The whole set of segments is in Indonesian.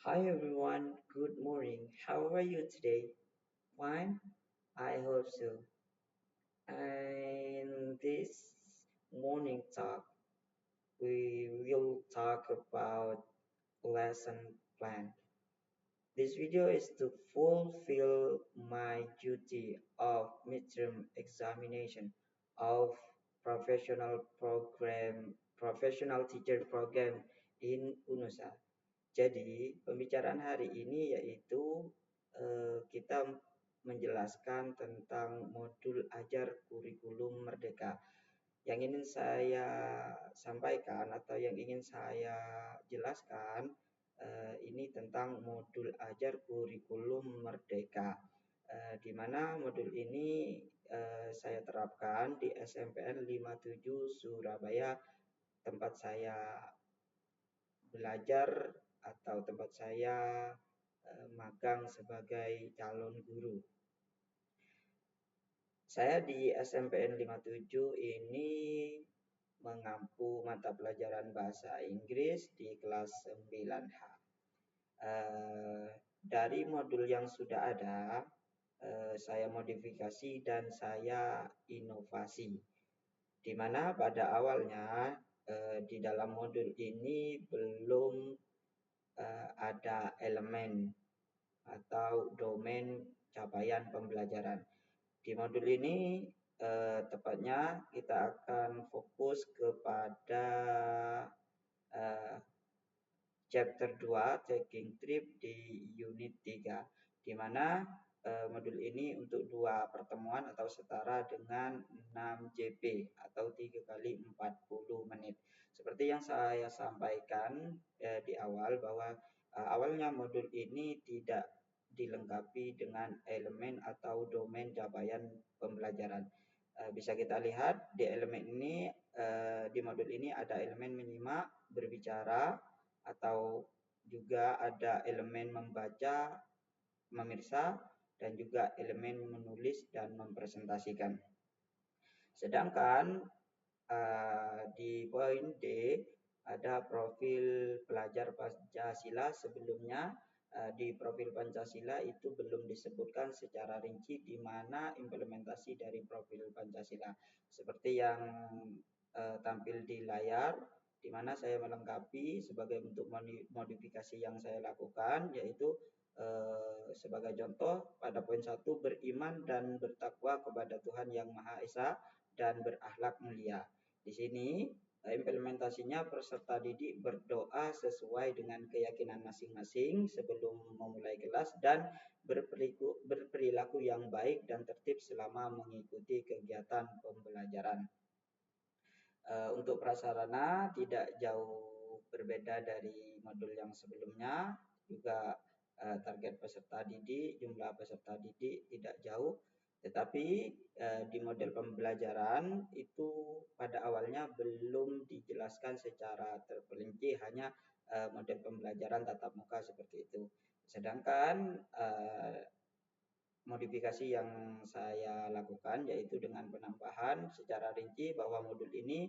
Hi everyone, good morning. How are you today? Fine? I hope so. And this morning talk, we will talk about lesson plan. This video is to fulfill my duty of midterm examination of professional teacher program in UNUSA. Jadi, pembicaraan hari ini yaitu kita menjelaskan tentang modul ajar kurikulum merdeka. Yang ingin saya sampaikan atau yang ingin saya jelaskan ini tentang modul ajar kurikulum merdeka. Di mana modul ini saya terapkan di SMPN 57 Surabaya, tempat saya belajar atau tempat saya magang sebagai calon guru. Saya di SMPN 57 ini mengampu mata pelajaran bahasa Inggris di kelas 9H. Dari modul yang sudah ada, saya modifikasi dan saya inovasi. Di mana pada awalnya di dalam modul ini belum ada elemen atau domain capaian pembelajaran. Di modul ini tepatnya kita akan fokus kepada chapter 2 taking trip di unit 3, di mana modul ini untuk 2 pertemuan atau setara dengan 6 JP atau 3 kali 40 menit. Seperti yang saya sampaikan di awal bahwa awalnya modul ini tidak dilengkapi dengan elemen atau domain capaian pembelajaran. Bisa kita lihat di elemen ini, di modul ini ada elemen menyimak, berbicara, atau juga ada elemen membaca, memirsa, dan juga elemen menulis dan mempresentasikan. Sedangkan di poin D ada profil pelajar Pancasila. Sebelumnya di profil Pancasila itu belum disebutkan secara rinci di mana implementasi dari profil Pancasila. Seperti yang tampil di layar, di mana saya melengkapi sebagai bentuk modifikasi yang saya lakukan, yaitu sebagai contoh pada poin 1, beriman dan bertakwa kepada Tuhan Yang Maha Esa dan berakhlak mulia. Di sini implementasinya peserta didik berdoa sesuai dengan keyakinan masing-masing sebelum memulai kelas dan berperilaku yang baik dan tertib selama mengikuti kegiatan pembelajaran. Untuk prasarana tidak jauh berbeda dari modul yang sebelumnya, juga target peserta didik, jumlah peserta didik tidak jauh, tetapi di model pembelajaran itu pada awalnya belum dijelaskan secara terperinci, hanya model pembelajaran tatap muka seperti itu. Sedangkan modifikasi yang saya lakukan yaitu dengan penambahan secara rinci bahwa modul ini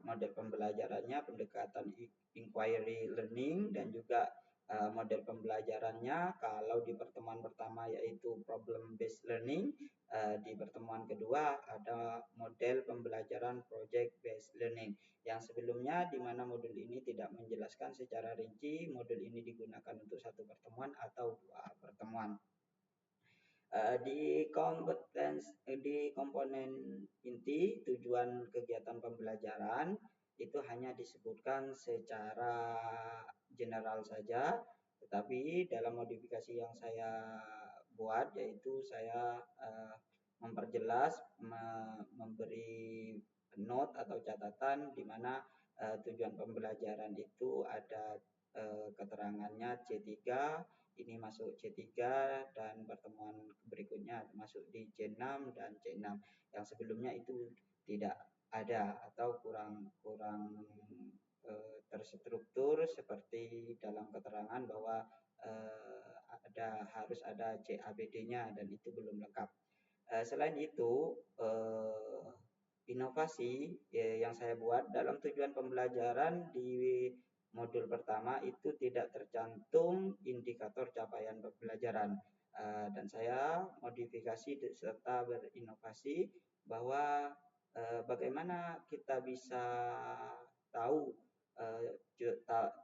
model pembelajarannya pendekatan inquiry learning, dan juga model pembelajarannya kalau di pertemuan pertama yaitu problem based learning, di pertemuan kedua ada model pembelajaran project based learning. Yang sebelumnya di mana modul ini tidak menjelaskan secara rinci modul ini digunakan untuk 1 pertemuan atau 2 pertemuan. Di komponen inti tujuan kegiatan pembelajaran itu hanya disebutkan secara general saja, tetapi dalam modifikasi yang saya buat yaitu saya memperjelas, memberi note atau catatan di mana tujuan pembelajaran itu ada keterangannya C3, ini masuk C3, dan pertemuan berikutnya masuk di C6 dan C6. Yang sebelumnya itu tidak ada atau kurang terstruktur seperti dalam keterangan bahwa harus ada CABD-nya dan itu belum lengkap. Selain itu, inovasi yang saya buat dalam tujuan pembelajaran di modul pertama itu tidak tercantum indikator capaian pembelajaran. Dan saya modifikasi serta berinovasi bahwa bagaimana kita bisa tahu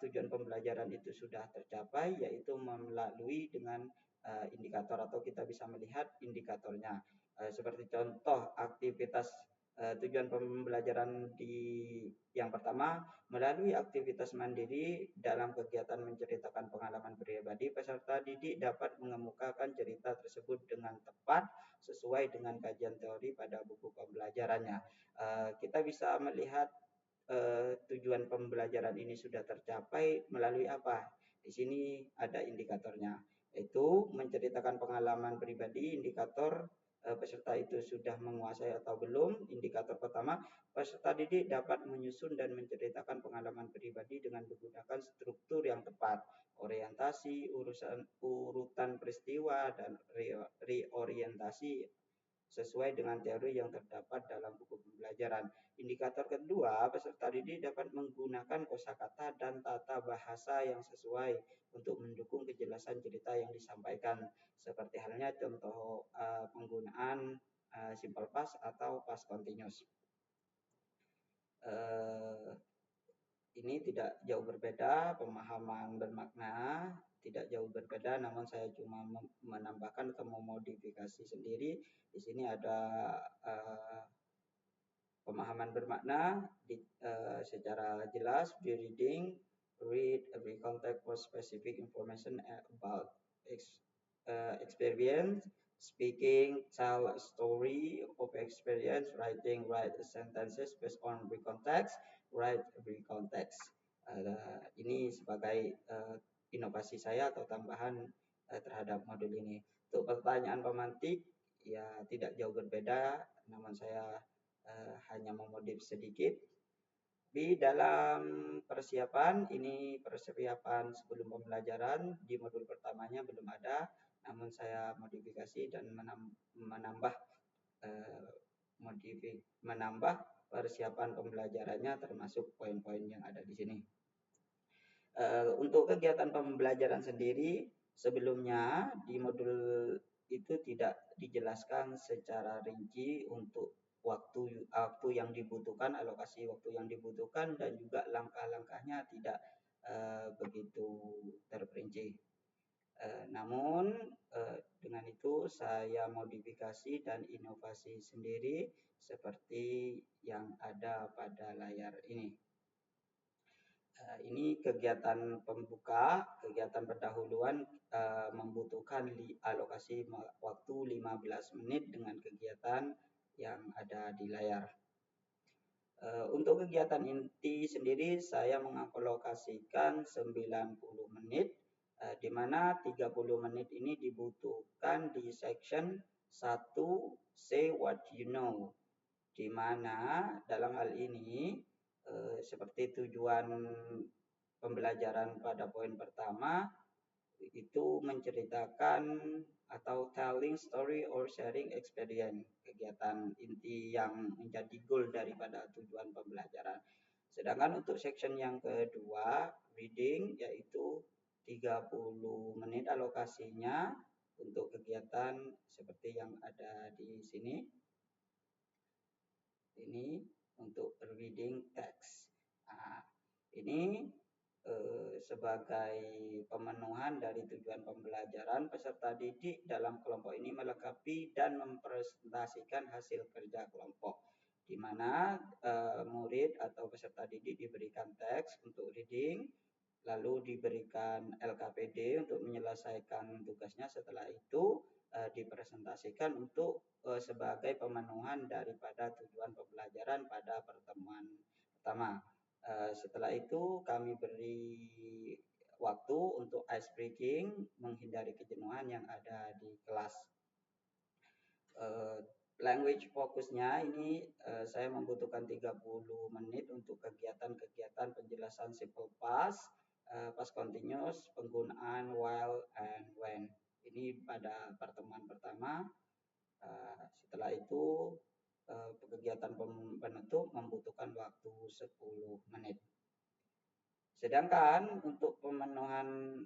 tujuan pembelajaran itu sudah tercapai, yaitu melalui dengan indikator, atau kita bisa melihat indikatornya. Seperti contoh aktivitas tujuan pembelajaran yang pertama, melalui aktivitas mandiri dalam kegiatan menceritakan pengalaman pribadi, peserta didik dapat mengemukakan cerita tersebut dengan tepat sesuai dengan kajian teori pada buku pembelajarannya. Kita bisa melihat tujuan pembelajaran ini sudah tercapai melalui apa? Di sini ada indikatornya, yaitu menceritakan pengalaman pribadi. Indikator peserta itu sudah menguasai atau belum. Indikator pertama, peserta didik dapat menyusun dan menceritakan pengalaman pribadi dengan menggunakan struktur yang tepat, orientasi, urutan peristiwa, dan reorientasi sesuai dengan teori yang terdapat dalam buku pembelajaran. Indikator kedua, peserta didik dapat menggunakan kosakata dan tata bahasa yang sesuai untuk mendukung kejelasan cerita yang disampaikan, seperti halnya contoh penggunaan simple past atau past continuous. Ini tidak jauh berbeda, pemahaman bermakna tidak jauh berbeda, namun saya cuma menambahkan atau memodifikasi sendiri. Di sini ada pemahaman bermakna secara jelas. Be reading, read every context for specific information about experience. Speaking, tell a story of experience. Writing, write sentences based on every context. Write every context. Ini sebagai inovasi saya atau tambahan terhadap modul ini. Untuk pertanyaan pemantik, ya tidak jauh berbeda, namun saya hanya memodif sedikit. Di dalam persiapan, ini persiapan sebelum pembelajaran, di modul pertamanya belum ada, namun saya modifikasi dan menambah persiapan pembelajarannya, termasuk poin-poin yang ada di sini. Untuk kegiatan pembelajaran sendiri, sebelumnya di modul itu tidak dijelaskan secara rinci untuk waktu yang dibutuhkan, alokasi waktu yang dibutuhkan, dan juga langkah-langkahnya tidak begitu terperinci. Namun dengan itu saya modifikasi dan inovasi sendiri seperti yang ada pada layar ini. Ini kegiatan pembuka, kegiatan pendahuluan membutuhkan alokasi waktu 15 menit dengan kegiatan yang ada di layar. Untuk kegiatan inti sendiri saya mengalokasikan 90 menit, di mana 30 menit ini dibutuhkan di section 1 say what you know, di mana dalam hal ini seperti tujuan pembelajaran pada poin pertama itu menceritakan atau telling story or sharing experience, kegiatan inti yang menjadi goal daripada tujuan pembelajaran. Sedangkan untuk section yang kedua, reading, yaitu 30 menit alokasinya untuk kegiatan seperti yang ada di sini. Ini untuk reading text. Nah, ini sebagai pemenuhan dari tujuan pembelajaran, peserta didik dalam kelompok ini melengkapi dan mempresentasikan hasil kerja kelompok, di mana murid atau peserta didik diberikan teks untuk reading, lalu diberikan LKPD untuk menyelesaikan tugasnya. Setelah itu dipresentasikan untuk sebagai pemenuhan daripada tujuan pembelajaran pada pertemuan pertama. Setelah itu kami beri waktu untuk ice breaking, menghindari kejenuhan yang ada di kelas. Language fokusnya ini saya membutuhkan 30 menit untuk kegiatan-kegiatan penjelasan simple past, past continuous, penggunaan while and when. Ini pada pertemuan pertama. Setelah itu kegiatan penutup membutuhkan waktu 10 menit. Sedangkan untuk pemenuhan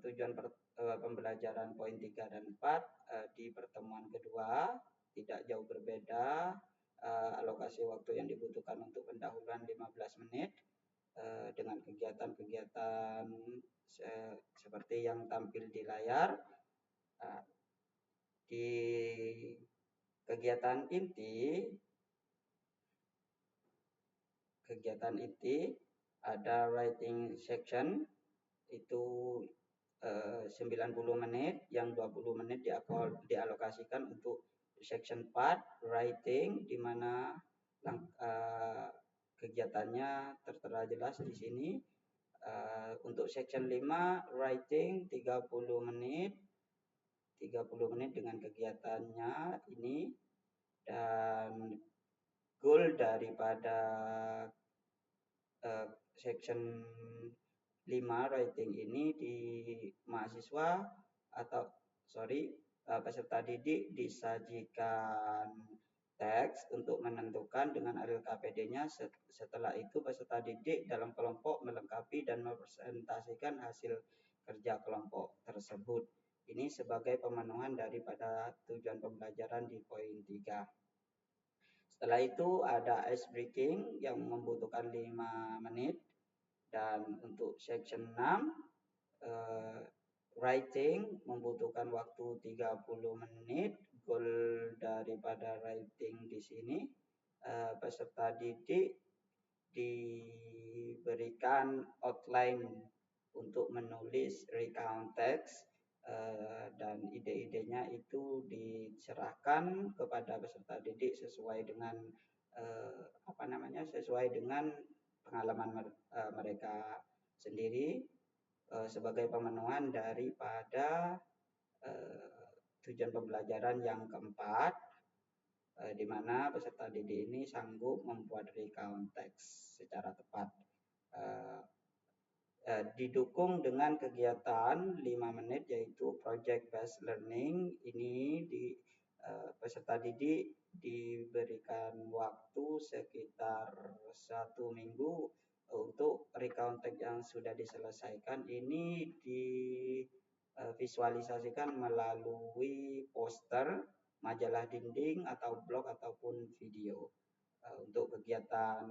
tujuan pembelajaran poin 3 dan 4 di pertemuan kedua tidak jauh berbeda. Alokasi waktu yang dibutuhkan untuk pendahuluan 15 menit dengan kegiatan-kegiatan seperti yang tampil di layar. Di kegiatan inti ada writing section itu 90 menit, yang 20 menit dialokasikan untuk section 4 writing, di mana kegiatannya tertera jelas di sini. Untuk section 5 writing 30 menit dengan kegiatannya ini, dan goal daripada section 5 writing ini di mahasiswa atau peserta didik disajikan teks untuk menentukan dengan LKPD-nya. Setelah itu peserta didik dalam kelompok melengkapi dan mempresentasikan hasil kerja kelompok tersebut. Ini sebagai pemenuhan daripada tujuan pembelajaran di poin 3. Setelah itu ada ice breaking yang membutuhkan 5 menit. Dan untuk section 6 writing membutuhkan waktu 30 menit. Goal daripada writing di sini peserta didik diberikan outline untuk menulis recount text, dan ide-idenya itu diserahkan kepada peserta didik sesuai dengan pengalaman mereka sendiri sebagai pemenuhan daripada tujuan pembelajaran yang keempat, di mana peserta didik ini sanggup membuat recount text secara tepat. Didukung dengan kegiatan 5 menit yaitu project based learning. Ini peserta didik diberikan waktu sekitar 1 minggu untuk recount text yang sudah diselesaikan ini divisualisasikan melalui poster, majalah dinding atau blog ataupun video. Untuk kegiatan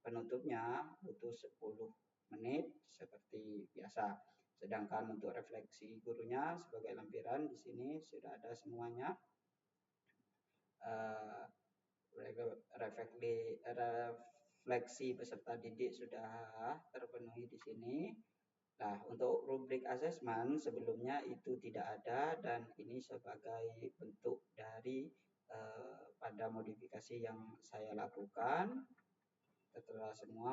penutupnya butuh 10 menit seperti biasa. Sedangkan untuk refleksi gurunya sebagai lampiran di sini sudah ada semuanya. Refleksi peserta didik sudah terpenuhi di sini. Nah, untuk rubrik assessment sebelumnya itu tidak ada, dan ini sebagai bentuk dari pada modifikasi yang saya lakukan. Tertera semua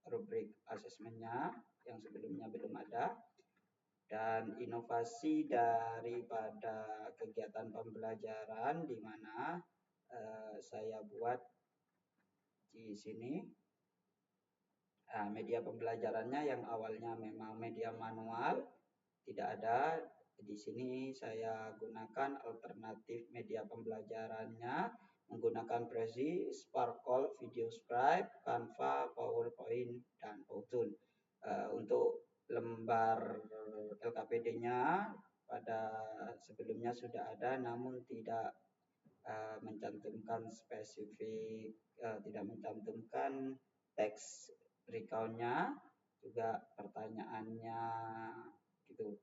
rubrik asesmennya yang sebelumnya belum ada. Dan inovasi daripada kegiatan pembelajaran di mana saya buat di sini media pembelajarannya yang awalnya memang media manual tidak ada. Di sini saya gunakan alternatif media pembelajarannya menggunakan Prezi, Sparkle, VideoScribe, Canva, PowerPoint, dan Powtoon. Untuk lembar LKPD-nya pada sebelumnya sudah ada, namun tidak mencantumkan spesifik, tidak mencantumkan teks recount-nya, juga pertanyaannya gitu.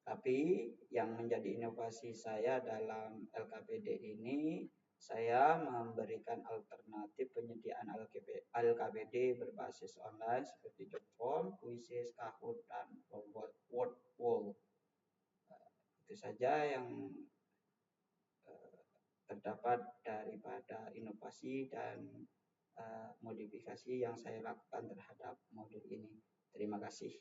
Tapi yang menjadi inovasi saya dalam LKPD ini, saya memberikan alternatif penyediaan LKPD berbasis online seperti Jotform, Quizzes, Kahoot, dan Wordwall. Itu saja yang terdapat daripada inovasi dan modifikasi yang saya lakukan terhadap modul ini. Terima kasih.